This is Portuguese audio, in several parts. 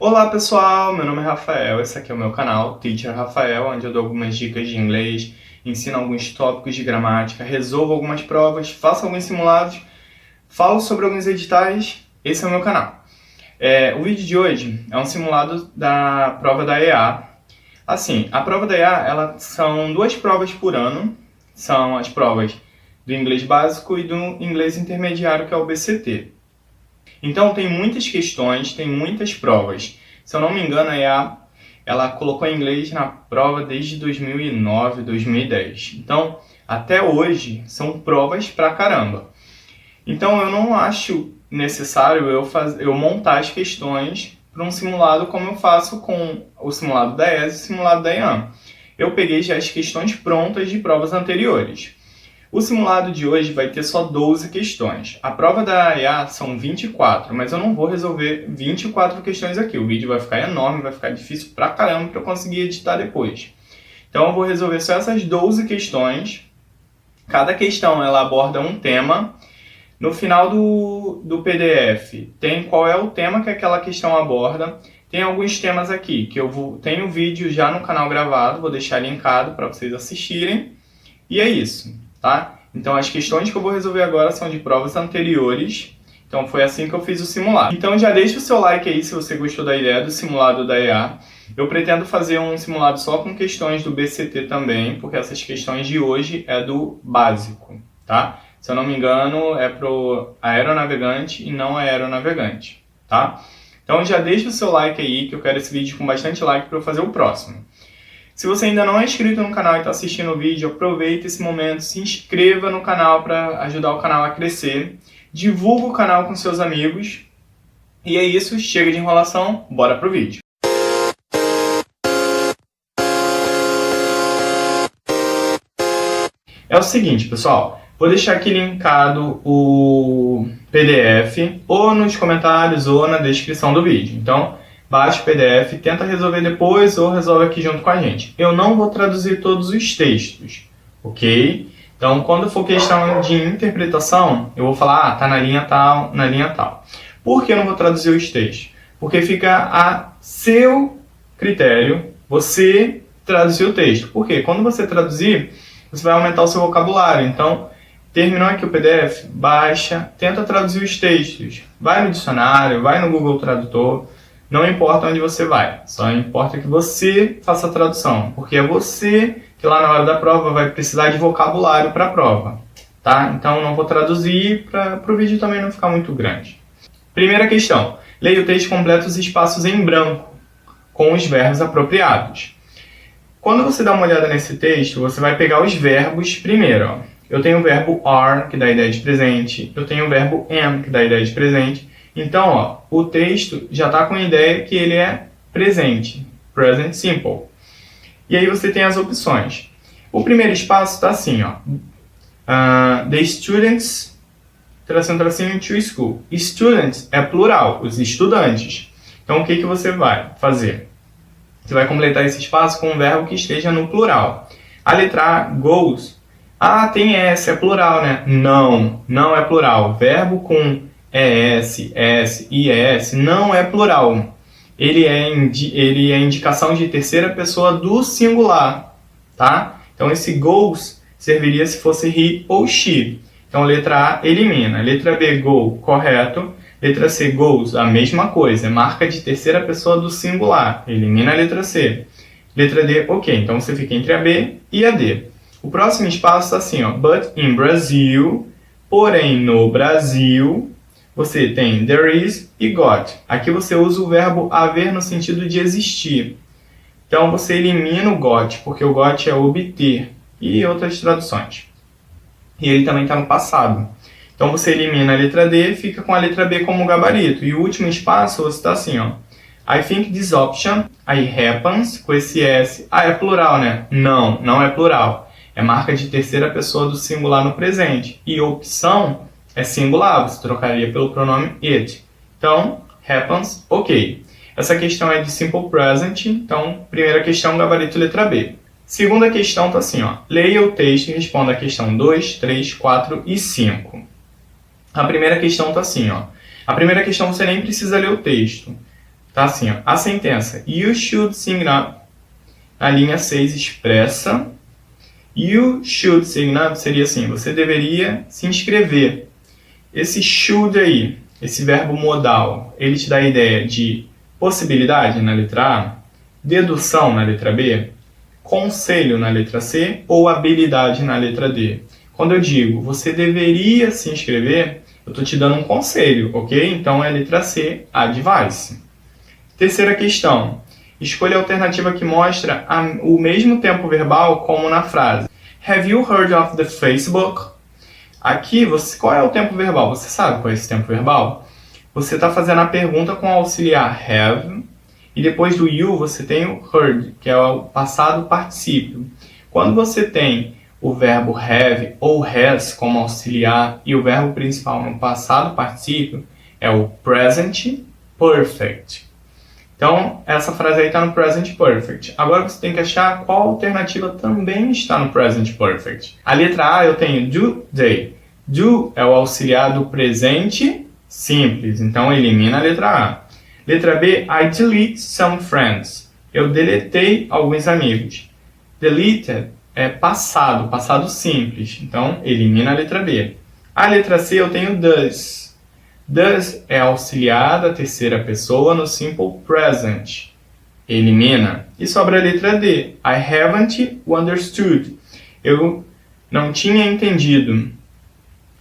Olá pessoal, meu nome é Rafael, esse aqui é o meu canal Teacher Rafael, onde eu dou algumas dicas de inglês, ensino alguns tópicos de gramática, resolvo algumas provas, faço alguns simulados, falo sobre alguns editais, esse é o meu canal. O vídeo de hoje é um simulado da prova da EA. Assim, a prova da EA, são duas provas por ano, são as provas do inglês básico e do inglês intermediário, que é o BCT. Então tem muitas questões, tem muitas provas. Se eu não me engano, a EA, ela colocou inglês na prova desde 2009, 2010. Então, até hoje, são provas pra caramba. Então, eu não acho necessário eu montar as questões para um simulado como eu faço com o simulado da ESA e o simulado da EAN. Eu peguei já as questões prontas de provas anteriores. O simulado de hoje vai ter só 12 questões. A prova da EA são 24, mas eu não vou resolver 24 questões aqui. O vídeo vai ficar enorme, vai ficar difícil pra caramba para eu conseguir editar depois. Então eu vou resolver só essas 12 questões. Cada questão ela aborda um tema. No final do PDF tem qual é o tema que aquela questão aborda. Tem alguns temas aqui que tenho vídeo já no canal gravado, vou deixar linkado para vocês assistirem. E é isso. Tá? Então as questões que eu vou resolver agora são de provas anteriores, então foi assim que eu fiz o simulado. Então já deixa o seu like aí se você gostou da ideia do simulado da EA. Eu pretendo fazer um simulado só com questões do BCT também, porque essas questões de hoje é do básico, tá? Se eu não me engano é pro aeronavegante e não aeronavegante, tá? Então já deixa o seu like aí, que eu quero esse vídeo com bastante like para eu fazer o próximo. Se você ainda não é inscrito no canal e está assistindo o vídeo, aproveita esse momento, se inscreva no canal para ajudar o canal a crescer. Divulga o canal com seus amigos. E é isso, chega de enrolação, bora pro vídeo. É o seguinte, pessoal, vou deixar aqui linkado o PDF ou nos comentários ou na descrição do vídeo. Então, baixa o PDF, tenta resolver depois ou resolve aqui junto com a gente. Eu não vou traduzir todos os textos, ok? Então, quando for questão de interpretação, eu vou falar, tá na linha tal, na linha tal. Por que eu não vou traduzir os textos? Porque fica a seu critério você traduzir o texto. Por quê? Quando você traduzir, você vai aumentar o seu vocabulário. Então, terminou aqui o PDF, baixa, tenta traduzir os textos. Vai no dicionário, vai no Google Tradutor. Não importa onde você vai, só importa que você faça a tradução, porque é você que lá na hora da prova vai precisar de vocabulário para a prova, tá? Então não vou traduzir para o vídeo também não ficar muito grande. Primeira questão, leia o texto completa os espaços em branco, com os verbos apropriados. Quando você dá uma olhada nesse texto, você vai pegar os verbos primeiro, ó. Eu tenho o verbo are, que dá a ideia de presente, eu tenho o verbo am, que dá a ideia de presente. Então, ó, o texto já está com a ideia que ele é presente, present simple. E aí você tem as opções. O primeiro espaço está assim, ó. The students, tracinho, to school. Students é plural, os estudantes. Então, o que você vai fazer? Você vai completar esse espaço com um verbo que esteja no plural. A letra A, goes. Ah, tem S, é plural, né? Não, não é plural. Verbo com ES, S, IS não é plural. Ele é indicação de terceira pessoa do singular, tá? Então esse goes serviria se fosse he ou she. Então letra A elimina. Letra B, go, correto. Letra C, goes, a mesma coisa. Marca de terceira pessoa do singular. Elimina a letra C. Letra D, ok. Então você fica entre a B e a D. O próximo espaço está assim, ó. But in Brazil, porém no Brasil, você tem there is e got. Aqui você usa o verbo haver no sentido de existir. Então você elimina o got, porque o got é obter. E outras traduções. E ele também está no passado. Então você elimina a letra D, fica com a letra B como gabarito. E o último espaço você está assim, ó. I think this option, aí happens, com esse S. Ah, é plural, né? Não, não é plural. É marca de terceira pessoa do singular no presente. E opção é singular, você trocaria pelo pronome it. Então, happens, ok. Essa questão é de simple present, então, primeira questão, gabarito letra B. Segunda questão está assim, ó. Leia o texto e responda a questão 2, 3, 4 e 5. A primeira questão está assim, ó. A primeira questão você nem precisa ler o texto. Tá assim, ó, a sentença You should sign up, na linha 6 expressa. You should sign up seria assim, você deveria se inscrever. Esse should aí, esse verbo modal, ele te dá a ideia de possibilidade na letra A, dedução na letra B, conselho na letra C ou habilidade na letra D. Quando eu digo você deveria se inscrever, eu estou te dando um conselho, ok? Então é a letra C, advice. Terceira questão. Escolha a alternativa que mostra o mesmo tempo verbal como na frase. Have you heard of the Facebook? Aqui, qual é o tempo verbal? Você sabe qual é esse tempo verbal? Você está fazendo a pergunta com o auxiliar have, e depois do you você tem o heard, que é o passado particípio. Quando você tem o verbo have ou has como auxiliar e o verbo principal no passado particípio, é o present perfect. Então, essa frase aí está no present perfect. Agora você tem que achar qual alternativa também está no present perfect. A letra A eu tenho do, they. Do é o auxiliar do presente simples, então elimina a letra A. Letra B, I delete some friends. Eu deletei alguns amigos. Deleted é passado, passado simples, então elimina a letra B. A letra C eu tenho does. Does é auxiliar da terceira pessoa no simple present. Elimina. E sobra a letra D. I haven't understood. Eu não tinha entendido.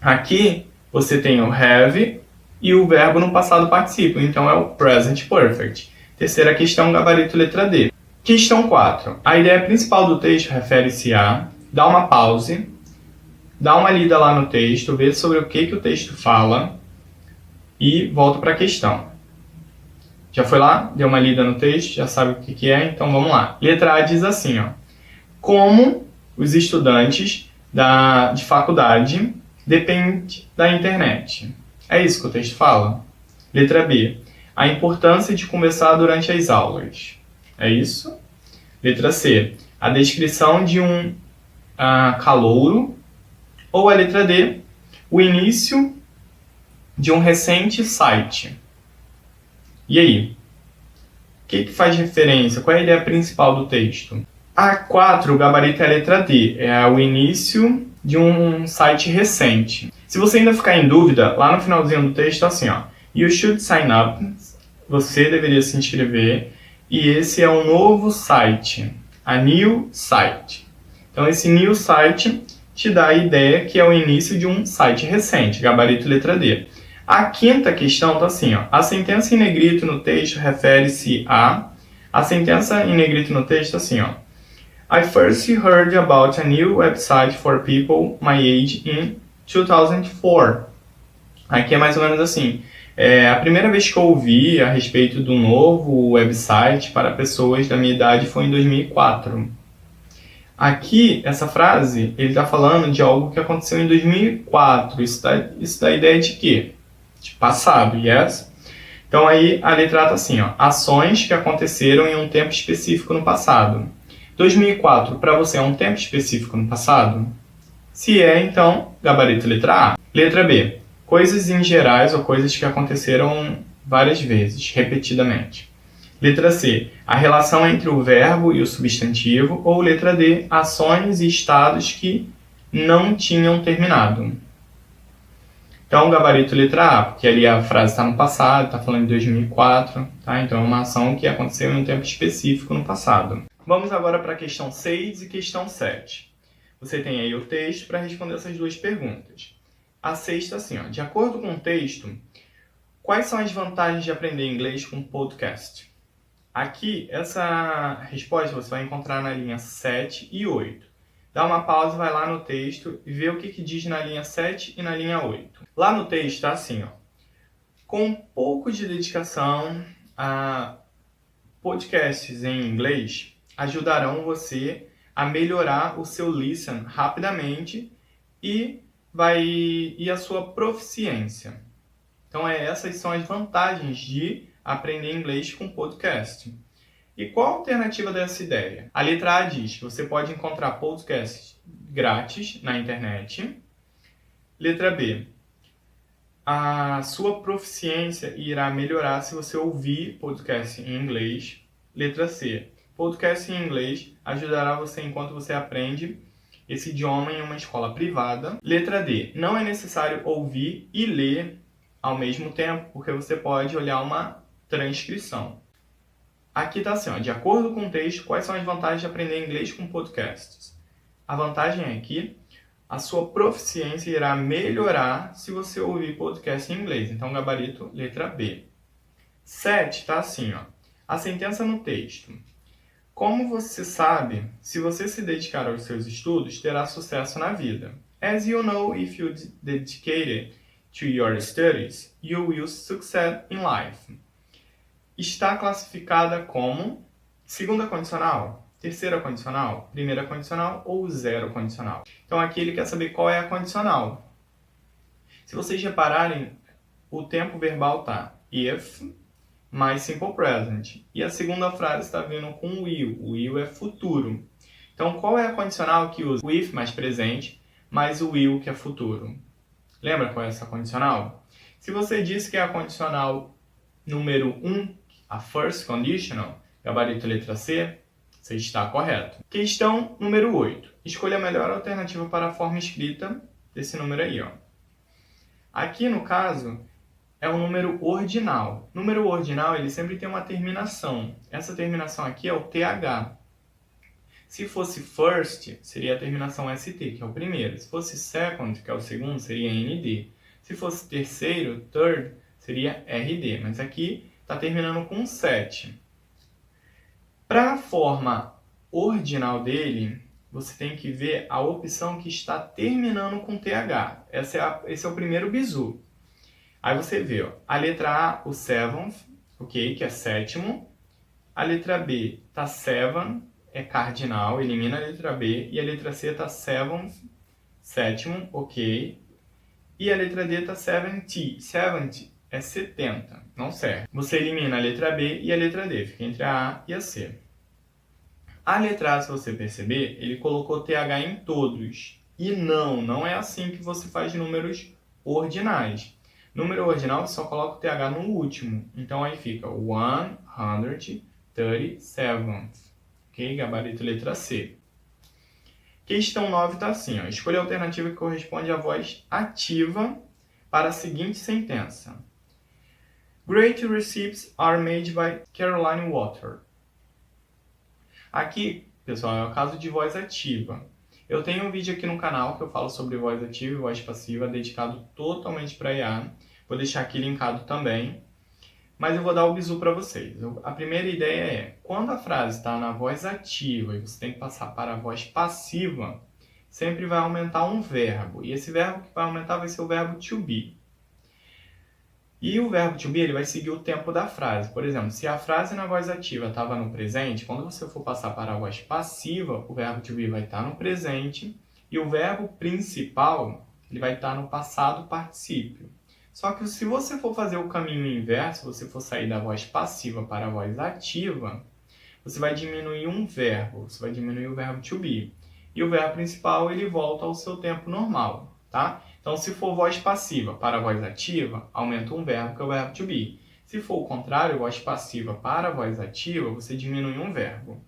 Aqui você tem o have e o verbo no passado particípio. Então é o present perfect. Terceira questão, gabarito letra D. Questão 4. A ideia principal do texto refere-se a... Dá uma pause. Dá uma lida lá no texto. Vê sobre o que o texto fala. E volto para a questão. Já foi lá? Deu uma lida no texto? Já sabe o que é? Então vamos lá. Letra A diz assim, ó. Como os estudantes de faculdade dependem da internet. É isso que o texto fala? Letra B. A importância de conversar durante as aulas. É isso? Letra C. A descrição de um calouro. Ou a letra D. O início de um recente site. E aí? O que faz referência? Qual é a ideia principal do texto? A 4, o gabarito é a letra D. É o início de um site recente. Se você ainda ficar em dúvida, lá no finalzinho do texto, assim, ó. You should sign up. Você deveria se inscrever. E esse é um novo site. A new site. Então, esse new site te dá a ideia que é o início de um site recente. Gabarito letra D. A quinta questão está assim, ó. A sentença em negrito no texto refere-se a... A sentença em negrito no texto assim, ó. I first heard about a new website for people my age in 2004. Aqui é mais ou menos assim. A primeira vez que eu ouvi a respeito do novo website para pessoas da minha idade foi em 2004. Aqui, essa frase, ele está falando de algo que aconteceu em 2004. Isso dá ideia de quê? De passado, yes? Então aí a letra A está assim, ó. Ações que aconteceram em um tempo específico no passado. 2004 para você é um tempo específico no passado? Se é, então, gabarito letra A. Letra B. Coisas em gerais ou coisas que aconteceram várias vezes, repetidamente. Letra C. A relação entre o verbo e o substantivo. Ou letra D. Ações e estados que não tinham terminado. Então, gabarito letra A, porque ali a frase está no passado, está falando de 2004, tá? Então é uma ação que aconteceu em um tempo específico no passado. Vamos agora para a questão 6 e questão 7. Você tem aí o texto para responder essas duas perguntas. A sexta, assim, ó. De acordo com o texto, quais são as vantagens de aprender inglês com podcast? Aqui, essa resposta você vai encontrar na linha 7 e 8. Dá uma pausa, vai lá no texto e vê o que diz na linha 7 e na linha 8. Lá no texto está assim, ó. Com um pouco de dedicação, podcasts em inglês ajudarão você a melhorar o seu listen rapidamente e a sua proficiência. Então, essas são as vantagens de aprender inglês com podcast. E qual a alternativa dessa ideia? A letra A diz que você pode encontrar podcasts grátis na internet. Letra B. A sua proficiência irá melhorar se você ouvir podcast em inglês. Letra C. Podcast em inglês ajudará você enquanto você aprende esse idioma em uma escola privada. Letra D. Não é necessário ouvir e ler ao mesmo tempo, porque você pode olhar uma transcrição. Aqui está assim, ó, de acordo com o texto, quais são as vantagens de aprender inglês com podcasts? A vantagem é que a sua proficiência irá melhorar se você ouvir podcast em inglês. Então, gabarito, letra B. 7 está assim, ó. A sentença no texto. Como você sabe, se você se dedicar aos seus estudos, terá sucesso na vida. As you know, if you dedicated to your studies, you will succeed in life. Está classificada como segunda condicional, terceira condicional, primeira condicional ou zero condicional. Então aqui ele quer saber qual é a condicional. Se vocês repararem, o tempo verbal está if mais simple present. E a segunda frase está vindo com will. O will é futuro. Então qual é a condicional que usa o if mais presente mais o will que é futuro? Lembra qual é essa condicional? Se você disse que é a condicional número 1, a first conditional, gabarito letra C, você está correto. Questão número 8. Escolha a melhor alternativa para a forma escrita desse número aí, ó. Aqui, no caso, é o número ordinal. Número ordinal, ele sempre tem uma terminação. Essa terminação aqui é o TH. Se fosse first, seria a terminação ST, que é o primeiro. Se fosse second, que é o segundo, seria ND. Se fosse terceiro, third, seria RD. Mas aqui está terminando com 7. Para a forma ordinal dele, você tem que ver a opção que está terminando com TH. Esse é o primeiro bizu. Aí você vê, ó, a letra A, o seventh, ok, que é sétimo. A letra B está seven, é cardinal, elimina a letra B. E a letra C está seventh, sétimo, ok. E a letra D está 70. 70 é 70, não serve. Você elimina a letra B e a letra D, fica entre a A e a C. A letra A, se você perceber, ele colocou TH em todos. E não é assim que você faz números ordinais. Número ordinal, você só coloca o TH no último. Então aí fica 137. Ok? Gabarito letra C. Questão 9 está assim, ó. Escolha a alternativa que corresponde à voz ativa para a seguinte sentença. Great recipes are made by Caroline Water. Aqui, pessoal, é o caso de voz ativa. Eu tenho um vídeo aqui no canal que eu falo sobre voz ativa e voz passiva, dedicado totalmente para IA. Vou deixar aqui linkado também. Mas eu vou dar o bizu para vocês. A primeira ideia é, quando a frase está na voz ativa e você tem que passar para a voz passiva, sempre vai aumentar um verbo. E esse verbo que vai aumentar vai ser o verbo to be. E o verbo to be ele vai seguir o tempo da frase. Por exemplo, se a frase na voz ativa estava no presente, quando você for passar para a voz passiva, o verbo to be vai estar no presente e o verbo principal ele vai estar no passado particípio. Só que se você for fazer o caminho inverso, você for sair da voz passiva para a voz ativa, você vai diminuir um verbo, você vai diminuir o verbo to be. E o verbo principal ele volta ao seu tempo normal, tá? Então, se for voz passiva para a voz ativa, aumenta um verbo, que é o verbo to be. Se for o contrário, voz passiva para a voz ativa, você diminui um verbo.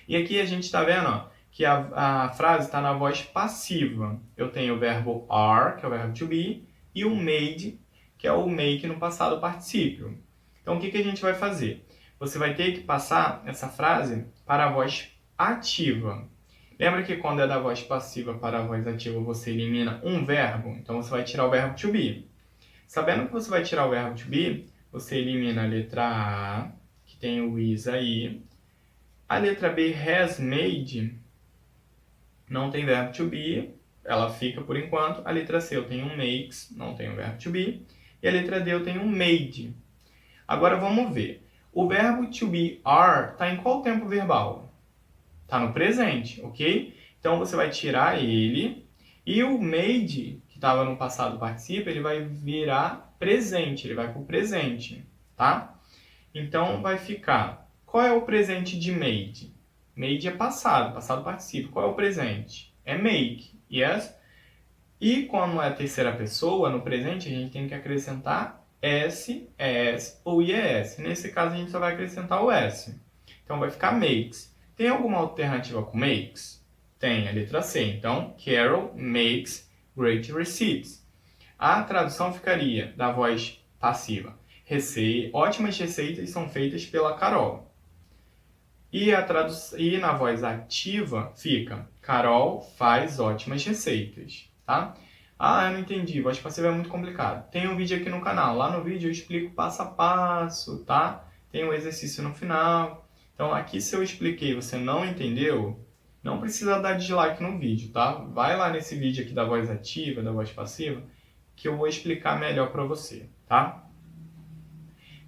E aqui a gente está vendo ó, que a frase está na voz passiva. Eu tenho o verbo are, que é o verbo to be, e o made, que é o make no passado particípio. Então, o que a gente vai fazer? Você vai ter que passar essa frase para a voz ativa. Lembra que quando é da voz passiva para a voz ativa, você elimina um verbo? Então, você vai tirar o verbo to be. Sabendo que você vai tirar o verbo to be, você elimina a letra A, que tem o is aí. A letra B, has made, não tem verbo to be, ela fica por enquanto. A letra C, eu tenho um makes, não tem o verbo to be. E a letra D, eu tenho um made. Agora, vamos ver. O verbo to be are está em qual tempo verbal? Está no presente, ok? Então, você vai tirar ele. E o made, que estava no passado participa, ele vai virar presente. Ele vai para o presente, tá? Então, vai ficar... Qual é o presente de made? Made é passado, passado participa. Qual é o presente? É make, yes? E como é a terceira pessoa, no presente, a gente tem que acrescentar S, ES ou IES. Nesse caso, a gente só vai acrescentar o S. Então, vai ficar makes. Tem alguma alternativa com makes? Tem, a letra C. Então, Carol makes great receipts. A tradução ficaria da voz passiva. Ótimas receitas são feitas pela Carol. E na voz ativa fica Carol faz ótimas receitas. Tá? Ah, eu não entendi, voz passiva é muito complicado. Tem um vídeo aqui no canal. Lá no vídeo eu explico passo a passo, tá? Tem um exercício no final. Então aqui se eu expliquei e você não entendeu, não precisa dar dislike no vídeo, tá? Vai lá nesse vídeo aqui da voz ativa, da voz passiva, que eu vou explicar melhor para você, tá?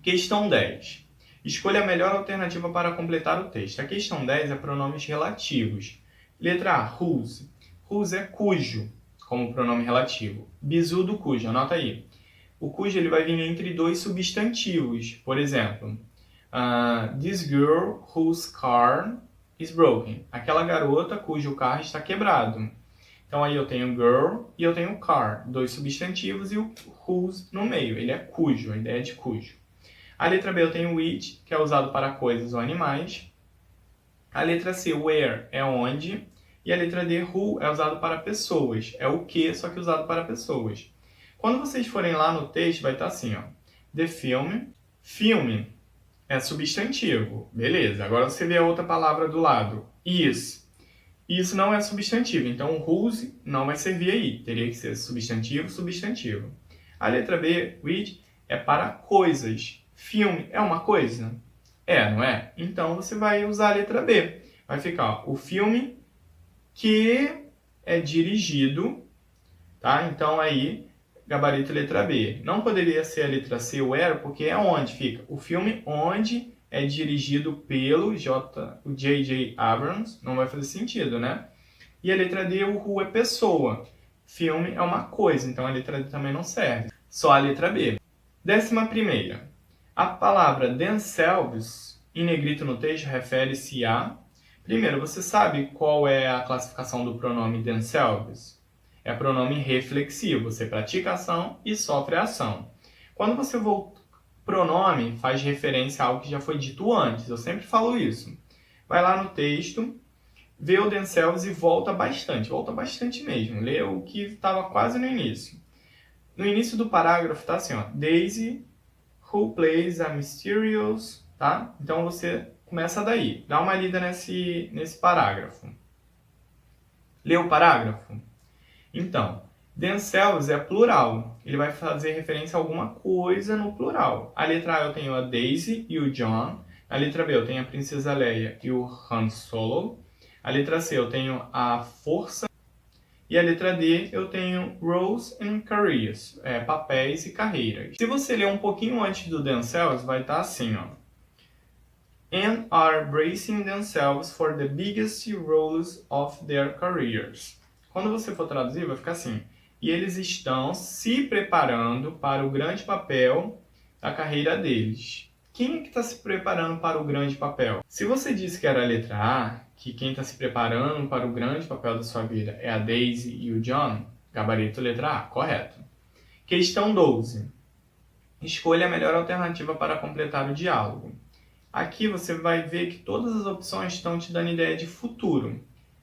Questão 10. Escolha a melhor alternativa para completar o texto. A questão 10 é pronomes relativos. Letra A, whose. Whose é cujo, como pronome relativo. Bizu do cujo, anota aí. O cujo ele vai vir entre dois substantivos. Por exemplo, this girl whose car is broken. Aquela garota cujo carro está quebrado. Então aí eu tenho girl e eu tenho car. Dois substantivos e o whose no meio. Ele é cujo, a ideia é de cujo. A letra B eu tenho which, que é usado para coisas ou animais. A letra C, where, é onde. E a letra D, who, é usado para pessoas. É o que, só que usado para pessoas. Quando vocês forem lá no texto, vai estar assim, ó. The film. Filme é substantivo. Beleza. Agora você vê a outra palavra do lado. Is. Isso não é substantivo. Então, whose não vai servir aí. Teria que ser substantivo, substantivo. A letra B, which, é para coisas. Filme é uma coisa? É, não é? Então, você vai usar a letra B. Vai ficar, ó, o filme que é dirigido, tá? Então aí, gabarito letra B. Não poderia ser a letra C ou where, porque é onde fica. O filme onde é dirigido pelo o J.J. Abrams, não vai fazer sentido, né? E a letra D, o who é pessoa. Filme é uma coisa, então a letra D também não serve. Só a letra B. 11ª. A palavra themselves, em negrito no texto, refere-se a... Primeiro, você sabe qual é a classificação do pronome themselves? É pronome reflexivo. Você pratica a ação e sofre a ação. Quando você volta, pronome faz referência a algo que já foi dito antes. Eu sempre falo isso. Vai lá no texto, vê o themselves e volta bastante mesmo. Lê o que estava quase no início. No início do parágrafo está assim, ó, Daisy, who plays a mysterious, tá? Então você começa daí. Dá uma lida nesse parágrafo. Lê o parágrafo? Então, themselves é plural. Ele vai fazer referência a alguma coisa no plural. A letra A eu tenho a Daisy e o John. A letra B eu tenho a Princesa Leia e o Han Solo. A letra C eu tenho a Força. E a letra D eu tenho roles and careers, papéis e carreiras. Se você ler um pouquinho antes do themselves, vai estar assim, ó. And are bracing themselves for the biggest roles of their careers. Quando você for traduzir, vai ficar assim. E eles estão se preparando para o grande papel da carreira deles. Quem é que está se preparando para o grande papel? Se você disse que era a letra A, que quem está se preparando para o grande papel da sua vida é a Daisy e o John, gabarito letra A, correto. Questão 12. Escolha a melhor alternativa para completar o diálogo. Aqui você vai ver que todas as opções estão te dando ideia de futuro.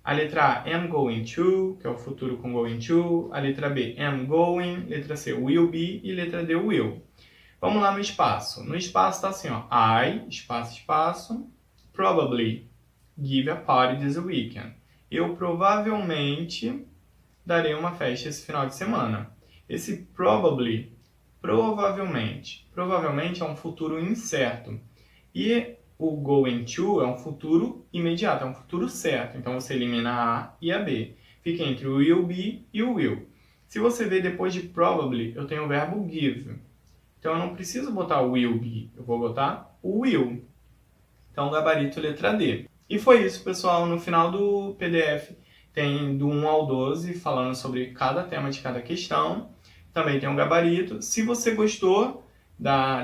A letra A, am going to, que é o futuro com going to. A letra B, am going. Letra C, will be. E letra D, will. Vamos lá no espaço. No espaço está assim, ó. I, espaço, probably give a party this weekend. Eu provavelmente darei uma festa esse final de semana. Esse probably, provavelmente é um futuro incerto. E o going to é um futuro imediato, é um futuro certo. Então você elimina a A e a B. Fica entre o will be e o will. Se você ver depois de probably, eu tenho o verbo give. Então eu não preciso botar o will be, eu vou botar o will. Então gabarito letra D. E foi isso, pessoal. No final do PDF tem do 1 ao 12 falando sobre cada tema de cada questão. Também tem um gabarito. Se você gostou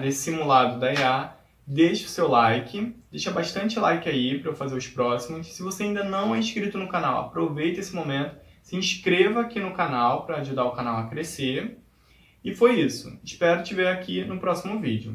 desse simulado da IA, deixa o seu like. Deixa bastante like aí para eu fazer os próximos. Se você ainda não é inscrito no canal, aproveita esse momento. Se inscreva aqui no canal para ajudar o canal a crescer. E foi isso. Espero te ver aqui no próximo vídeo.